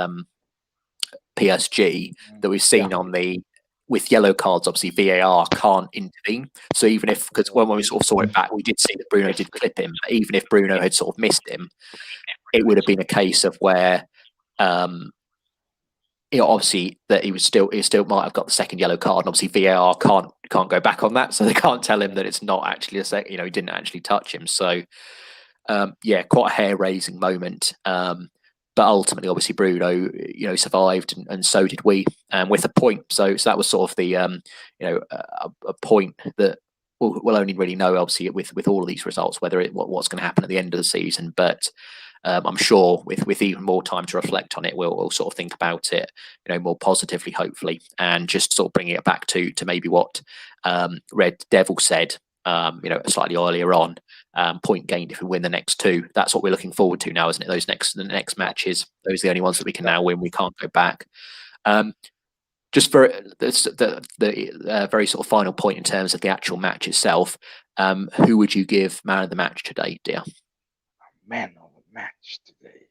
PSG, that we've seen on the, with yellow cards, obviously VAR can't intervene. So even if, because when we sort of saw it back, we did see that Bruno did clip him. Even if Bruno had sort of missed him, it would have been a case of where, obviously that he still might have got the second yellow card, and obviously VAR can't go back on that, so they can't tell him that it's not actually he didn't actually touch him. So yeah, quite a hair-raising moment. But ultimately, obviously, Bruno, survived, and so did we, with a point. So that was sort of the, a point that we'll only really know, obviously, with all of these results, whether what's going to happen at the end of the season. But I'm sure with even more time to reflect on it, we'll sort of think about it, more positively, hopefully, and just sort of bringing it back to maybe what Red Devil said, slightly earlier on. Point gained if we win the next two. That's what we're looking forward to now, isn't it? The next matches, those are the only ones that we can now win. We can't go back. Just for the very sort of final point in terms of the actual match itself, who would you give man of the match today, dear? Man of the match today.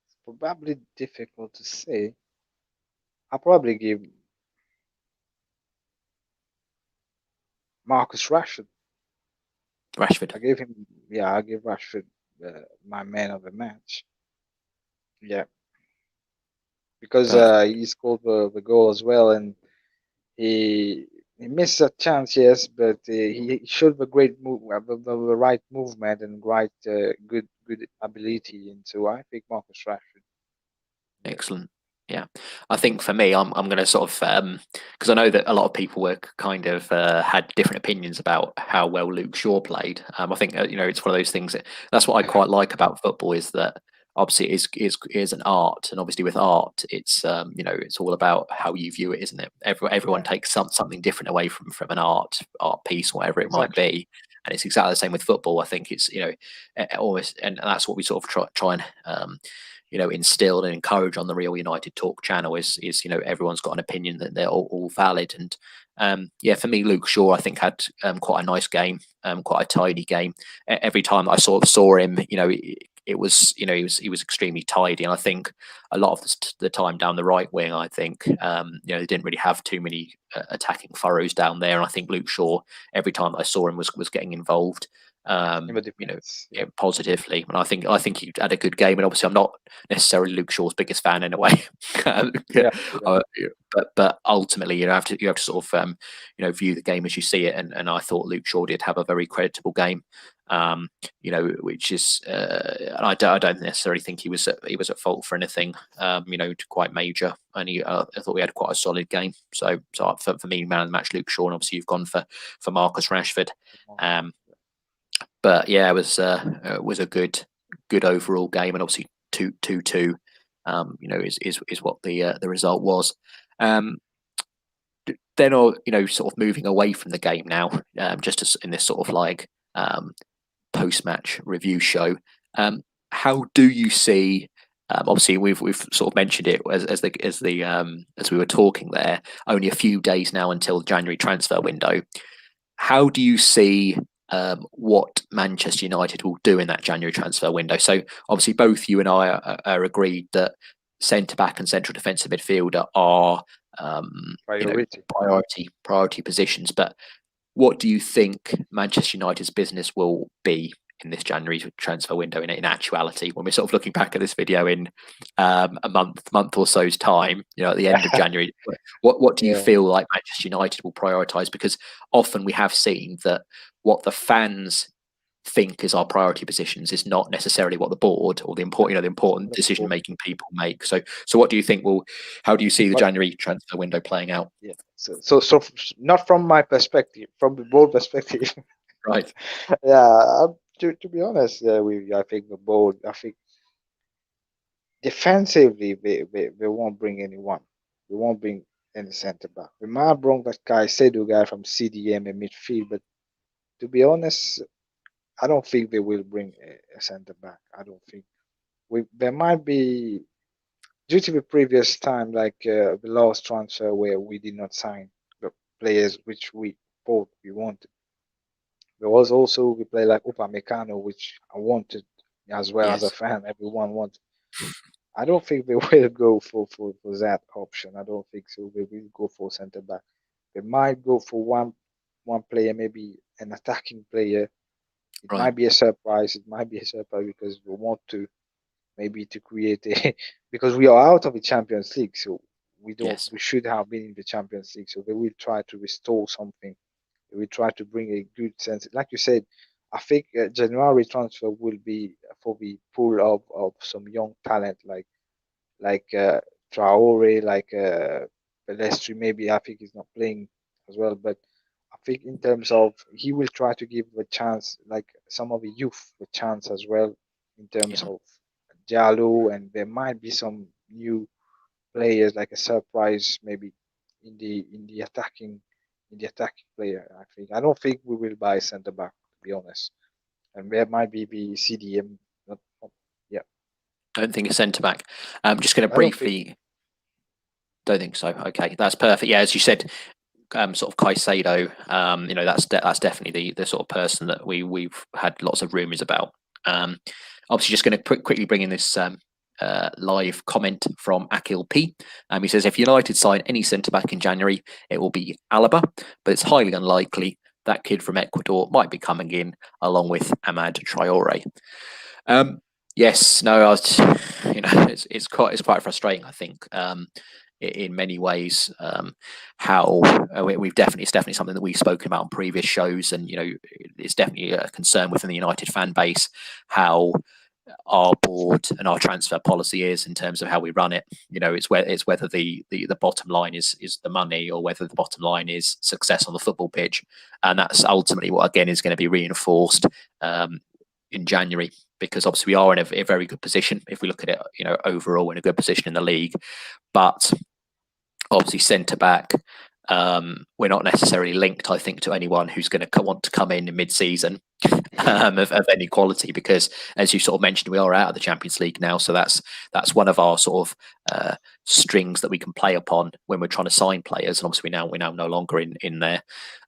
It's probably difficult to say. I'll probably give Marcus Rashford. Rashford. I give Rashford my man of the match. Yeah, because he scored the goal as well, and he missed a chance, yes, but he showed the great move, the right movement and right good ability, and so I think Marcus Rashford. Excellent. Yeah, I think for me, I'm going to sort of, because I know that a lot of people were kind of had different opinions about how well Luke Shaw played. I think it's one of those things that's what I quite like about football, is that obviously it is an art, and obviously with art, it's it's all about how you view it, isn't it? Everyone takes something different away from an art piece, whatever it might be, and it's exactly the same with football. I think it's almost, and that's what we sort of try and instill and encourage on the Real United Talk channel, is everyone's got an opinion, that they're all valid. And yeah, for me, Luke Shaw, I think, had quite a nice game, quite a tidy game. Every time I sort of saw him, it was he was extremely tidy, and I think a lot of the time down the right wing, I think they didn't really have too many attacking furrows down there, and I think Luke Shaw, every time I saw him, was getting involved. Positively, and I think he had a good game. And obviously, I'm not necessarily Luke Shaw's biggest fan in a way, but ultimately, you have to sort of view the game as you see it. And I thought Luke Shaw did have a very creditable game, which is, and I don't necessarily think he was at fault for anything, quite major. And I thought we had quite a solid game. So for me, man of the match, Luke Shaw, and obviously you've gone for Marcus Rashford. But yeah, it was a good overall game, and obviously 2-2, is what the result was. Then, sort of moving away from the game now, just in this sort of like post-match review show. How do you see? Obviously, we've sort of mentioned it as we were talking there. Only a few days now until the January transfer window. How do you see what Manchester United will do in that January transfer window? So obviously both you and I are agreed that centre back and central defensive midfielder are priority positions. But what do you think Manchester United's business will be in this January transfer window in actuality, when we're sort of looking back at this video in a month or so's time, at the end of January? What do you feel like Manchester United will prioritise? Because often we have seen that what the fans think is our priority positions is not necessarily what the board or the important decision making people make. So what do you think how do you see the January transfer window playing out? Yeah. So not from my perspective, from the board perspective. Right. Yeah. To be honest, I think the board, defensively, they won't bring anyone. They won't bring in the centre back. We might bring that Caicedo guy from CDM in midfield, but to be honest, I don't think they will bring a centre back. I don't think there might be due to the previous time, like the last transfer where we did not sign the players which we thought we wanted. There was also a player like Upamecano, which I wanted as well as a Yes. fan. Everyone wanted. I don't think they will go for that option. I don't think so. They will go for centre back. They might go for one player, maybe an attacking player. It Right. might be a surprise. It might be a surprise because we want to maybe to create a because we are out of the Champions League, so Yes. we should have been in the Champions League. So they will try to restore something. They will try to bring a good sense. Like you said, I think January transfer will be for the pool of some young talent like Traore, like Pelestri. Maybe I think he's not playing as well, but I think in terms of he will try to give a chance, like some of the youth, a chance as well in terms Yeah. of Jalo, and there might be some new players like a surprise maybe in the attacking player. I don't think we will buy centre back to be honest, and there might be the CDM. Yeah, Don't think a centre back. I'm just going to I don't think briefly. Don't think so. Okay, that's perfect. Yeah, as you said, sort of Caicedo. That's definitely the sort of person that we've had lots of rumours about. Obviously, just going to quickly bring in this live comment from Akil P. He says, if United sign any centre back in January, it will be Alaba, but it's highly unlikely. That kid from Ecuador might be coming in along with Amad Traore. Yes, no, it's quite frustrating. I think in many ways, how it's definitely something that we've spoken about on previous shows, and it's definitely a concern within the United fan base how our board and our transfer policy is in terms of how we run it. It's whether the bottom line is the money, or whether the bottom line is success on the football pitch, and that's ultimately what again is going to be reinforced in January, because obviously we are in a very good position if we look at it, overall in a good position in the league. But obviously centre back, we're not necessarily linked, I think, to anyone who's going to want to come in mid-season of any quality, because as you sort of mentioned, we are out of the Champions League now, so that's one of our sort of strings that we can play upon when we're trying to sign players, and obviously we're now no longer in there.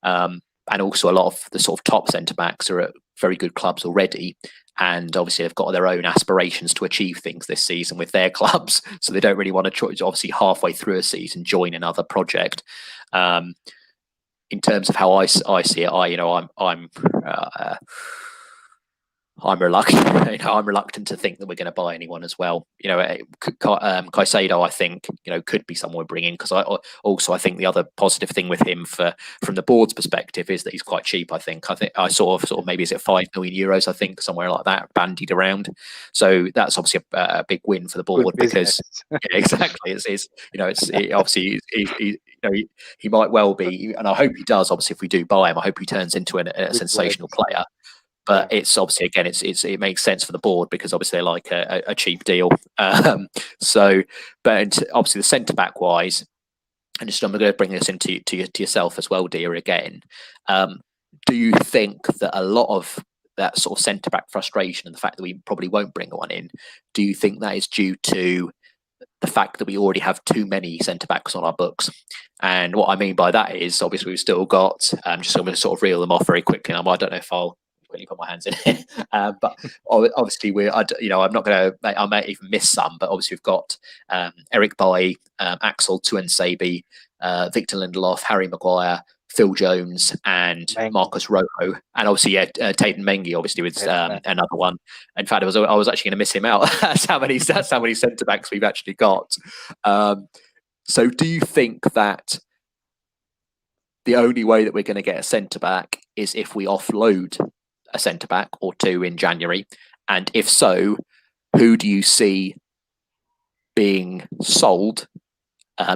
And also a lot of the sort of top centre backs are at very good clubs already, and obviously they've got their own aspirations to achieve things this season with their clubs, so they don't really want to obviously halfway through a season join another project. In terms of how I see it, I'm reluctant. I'm reluctant to think that we're going to buy anyone as well. Caicedo, I think, could be someone we bring in, because I think the other positive thing with him from the board's perspective is that he's quite cheap. I think I sort of maybe is it €5 million? I think somewhere like that bandied around. So that's obviously a big win for the board, good because business. yeah, exactly. Obviously he might well be, and I hope he does. Obviously, if we do buy him, I hope he turns into a Good sensational words. player. Yeah, But it's obviously, again, it makes sense for the board, because obviously they like a cheap deal. But obviously the centre back wise, and just I'm going to bring this into yourself as well, dear. Again, do you think that a lot of that sort of centre back frustration and the fact that we probably won't bring one in, do you think that is due to the fact that we already have too many centre backs on our books? And what I mean by that is, obviously we've still got, just I'm going to sort of reel them off very quickly. I don't know if I'll quickly put my hands in it, but obviously I'm not going to, I may even miss some, but obviously we've got Eric Bailly, Axel Tuanzebe, Victor Lindelof, Harry Maguire, Phil Jones, and Mengi, Marcus Rojo, and obviously Tayton Mengi obviously was another one. In fact, I was actually going to miss him out. That's how many centre backs we've actually got. So do you think that the only way that we're going to get a centre back is if we offload a centre back or two in January? And if so, who do you see being sold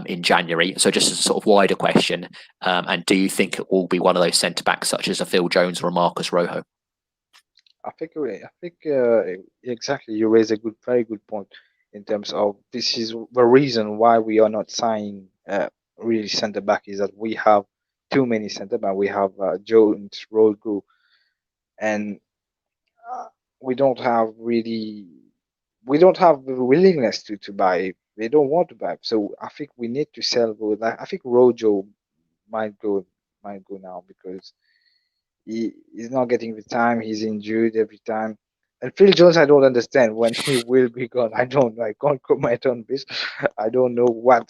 in January? So just a sort of wider question. And do you think it will be one of those centre backs such as a Phil Jones or a Marcus Rojo? I think exactly. You raise a very good point in terms of this is the reason why we are not signing really centre back is that we have too many centre back. We have Jones, Rodgo, and uh, we don't have really we don't have the willingness to buy. They don't want to buy. So I think we need to sell those. I think Rojo might go might go now because he's not getting the time. He's injured every time. And Phil Jones, I don't understand when he will be gone. I can't comment on this. I don't know what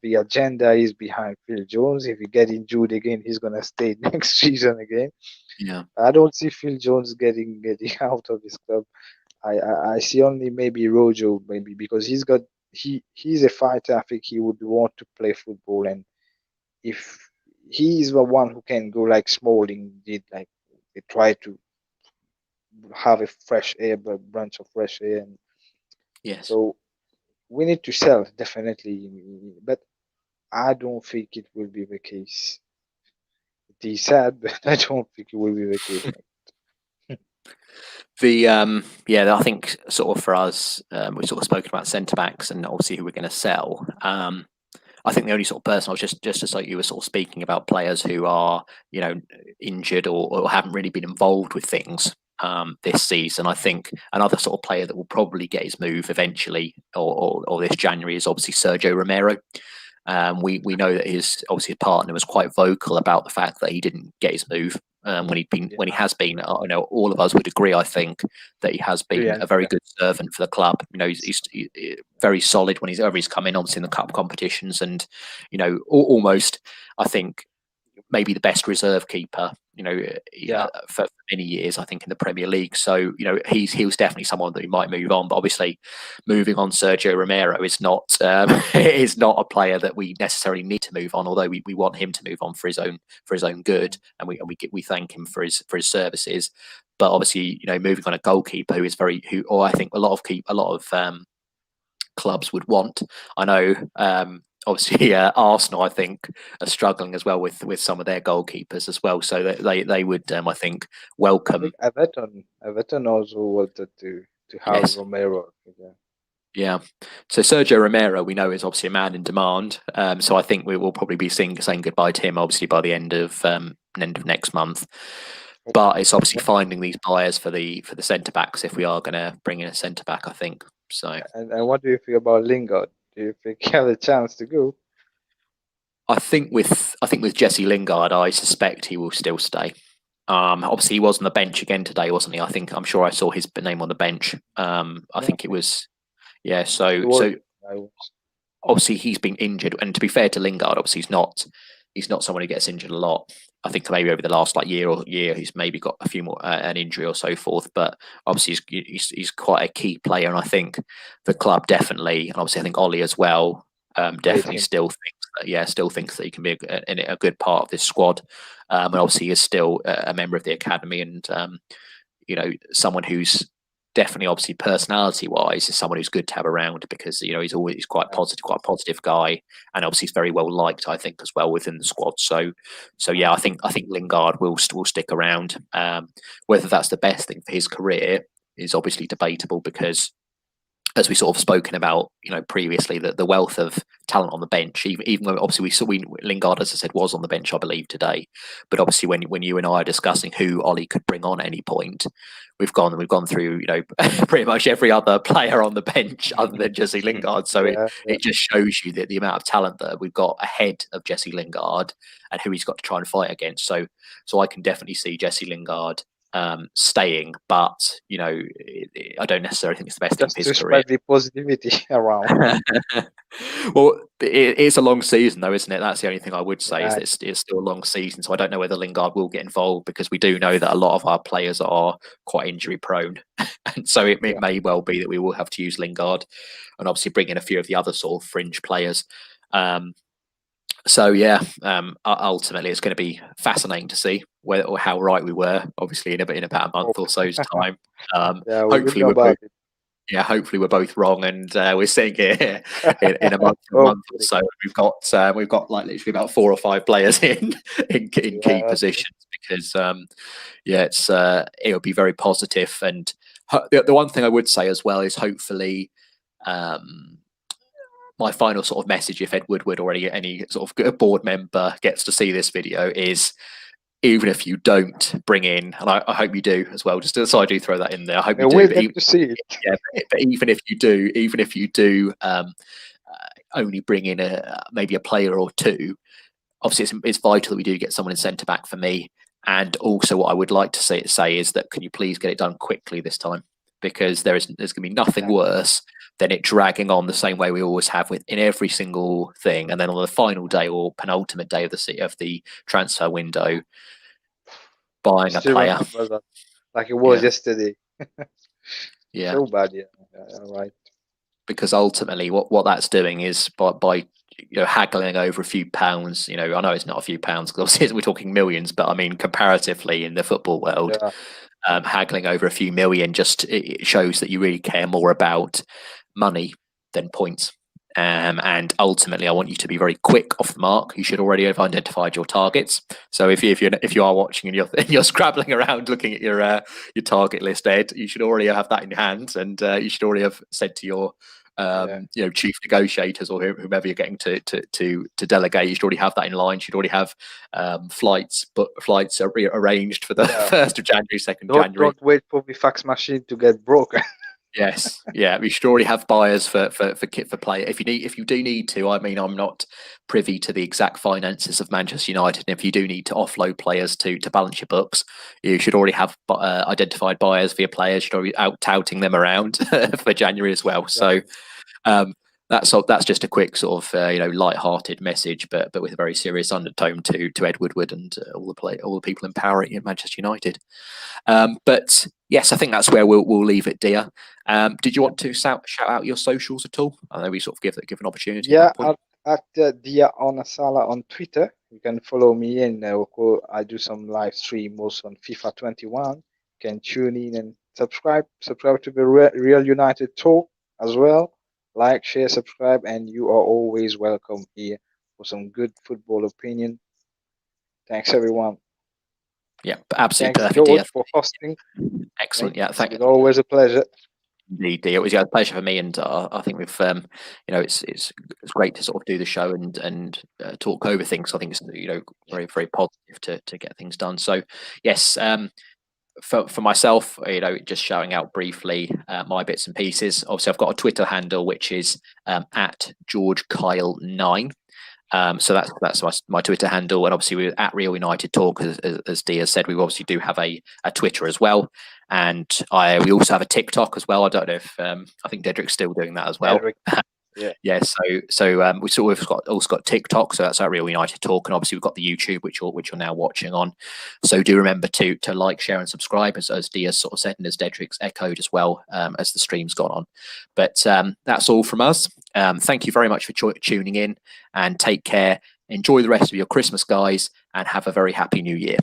the agenda is behind Phil Jones. If he get injured again, he's gonna stay next season again. Yeah. I don't see Phil Jones getting out of his club. I see only maybe Rojo, maybe because he's a fighter. I think he would want to play football, and if he is the one who can go like Smalling did, like they try to have a fresh air, a branch of fresh air, and Yes. so we need to sell definitely, but I don't think it will be the case. It is sad, but I don't think it will be the case. Yeah, I think sort of for us, we've sort of spoken about centre backs and obviously who we're going to sell. I think the only sort of person I was just as like you were sort of speaking about players who are, you know, injured or haven't really been involved with things this season. I think another sort of player that will probably get his move eventually or this January is obviously Sergio Romero. We know that his obviously his partner was quite vocal about the fact that he didn't get his move when he Yeah, has been. I know all of us would agree. I think that he has been brilliant. a very Yeah, good servant for the club. You know, he's very solid when he's come in, obviously in the cup competitions, and you know, almost I think maybe the best reserve keeper, you know, yeah. for many years, I think, in the Premier League. So, you know, he was definitely someone that he might move on. But obviously, moving on Sergio Romero is not is not a player that we necessarily need to move on. Although we want him to move on for his own good, and we thank him for his services. But obviously, you know, moving on a goalkeeper who is or I think a lot of clubs would want. I know, obviously, Arsenal, I think, are struggling as well with some of their goalkeepers as well. So they would, I think, I think welcome. Everton also wanted to have Yes, Romero. Yeah. yeah. So Sergio Romero, we know, is obviously a man in demand. So I think we will probably be saying goodbye to him, obviously, by the end of next month. But it's obviously finding these buyers for the centre backs if we are going to bring in a centre back. I think so. And what do you think about Lingard? Do you think he has a chance to go? I think with Jesse Lingard, I suspect he will still stay. Obviously, he was on the bench again today, wasn't he? I'm sure I saw his name on the bench. I Yeah, think it was, yeah. he So was. I was. obviously he's been injured, and to be fair to Lingard, obviously he's not someone who gets injured a lot. I think maybe over the last year he's maybe got a few more an injury or so forth, but obviously he's quite a key player, and I think the club definitely, and obviously I think Ollie as well, Rate definitely him. still thinks that he can be a good part of this squad, and obviously he is still a member of the academy, and you know, someone who's definitely, obviously, personality wise, is someone who's good to have around because you know he's quite Yeah. positive, quite a positive guy, and obviously he's very well liked, I think, as well within the squad. So yeah, I think Lingard will stick around. Whether that's the best thing for his career is obviously debatable because, as we sort of spoken about, you know, previously, that the wealth of talent on the bench, even though obviously we Lingard, as I said, was on the bench, I believe, today. But obviously, when you and I are discussing who Ollie could bring on at any point, we've gone through, you know, pretty much every other player on the bench other than Jesse Lingard. So Yeah, yeah. it just shows you that the amount of talent that we've got ahead of Jesse Lingard and who he's got to try and fight against. So I can definitely see Jesse Lingard staying, but you know, I don't necessarily think it's the best thing for Just his to career. spread the positivity around. Well, it's a long season, though, isn't it? That's the only thing I would say is Yeah, that it's still a long season. So I don't know whether Lingard will get involved because we do know that a lot of our players are quite injury prone, and so it yeah. may well be that we will have to use Lingard and obviously bring in a few of the other sort of fringe players. Um, so yeah, ultimately, it's going to be fascinating to see whether or how right we were. Obviously, in about a month Hope. or so's time. Yeah, we will Hopefully, know about it. hopefully we're both wrong, and we're sitting here in a month or Hopefully. so. We've got like literally about 4 or 5 players in key Yeah, positions because yeah, it'll be very positive. And the one thing I would say as well is hopefully, um, my final sort of message, if Ed Woodward or any sort of board member gets to see this video, is even if you don't bring in, and I hope you do as well, just so I do throw that in there. I hope you do. We'll get to see it. Yeah, but even if you do, only bring in maybe a player or two, obviously it's vital that we do get someone in centre back for me. And also, what I would like to say is that can you please get it done quickly this time, because there's going to be nothing worse than it dragging on the same way we always have in every single thing, and then on the final day or penultimate day of the transfer window, buying a player like it was yesterday. Yeah, so bad. Yeah, right. Because ultimately, what that's doing is by haggling over a few pounds. I know it's not a few pounds because obviously we're talking millions, but I mean comparatively in the football world, haggling over a few million it shows that you really care more about money than points. And ultimately, I want you to be very quick off the mark. You should already have identified your targets. So if you are watching and you're scrabbling around looking at your target list, Ed, you should already have that in hand, and you should already have said to your chief negotiators or whomever you're getting to delegate. You should already have that in line. You should already have flights arranged for the 1st of January, 2nd January. Don't wait for the fax machine to get broken. Yes, yeah, we should already have buyers for play. If you do need to, I mean, I'm not privy to the exact finances of Manchester United. And if you do need to offload players to balance your books, you should already have identified buyers for your players. You should already out touting them around for January as well. So that's just a quick sort of light-hearted message, but with a very serious undertone to Ed Woodward and all the people in power at Manchester United. But yes, I think that's where we'll leave it, Dia. Did you want to shout out your socials at all? I know we sort of give an opportunity. Yeah, at Dia Onasala on Twitter. You can follow me, and I do some live stream also on FIFA 21. You can tune in and subscribe to the Real United Talk as well. Like, share, subscribe, and you are always welcome here for some good football opinion. Thanks, everyone. Yeah, absolutely Thanks, perfect, George, Dia. for hosting. Excellent. Yeah, thank you. It's always a pleasure. Indeed, Dia. It was a pleasure for me, and I think we've it's great to sort of do the show and talk over things. I think it's very, very positive to get things done. So yes. For myself, just showing out briefly my bits and pieces. Obviously, I've got a Twitter handle which is at GeorgeKyle9. So that's my Twitter handle, and obviously we're at Real United Talk, as Dia said. We obviously do have a Twitter as well, and we also have a TikTok as well. I don't know if I think Dedrick's still doing that as well. Yeah. So we've also got TikTok, so that's our Real United Talk, and obviously we've got the YouTube, which you're now watching on. So do remember to like, share, and subscribe, as Dia sort of said, and as Dedrick's echoed as well, as the stream's gone on. But that's all from us. Thank you very much for tuning in, and take care. Enjoy the rest of your Christmas, guys, and have a very happy New Year.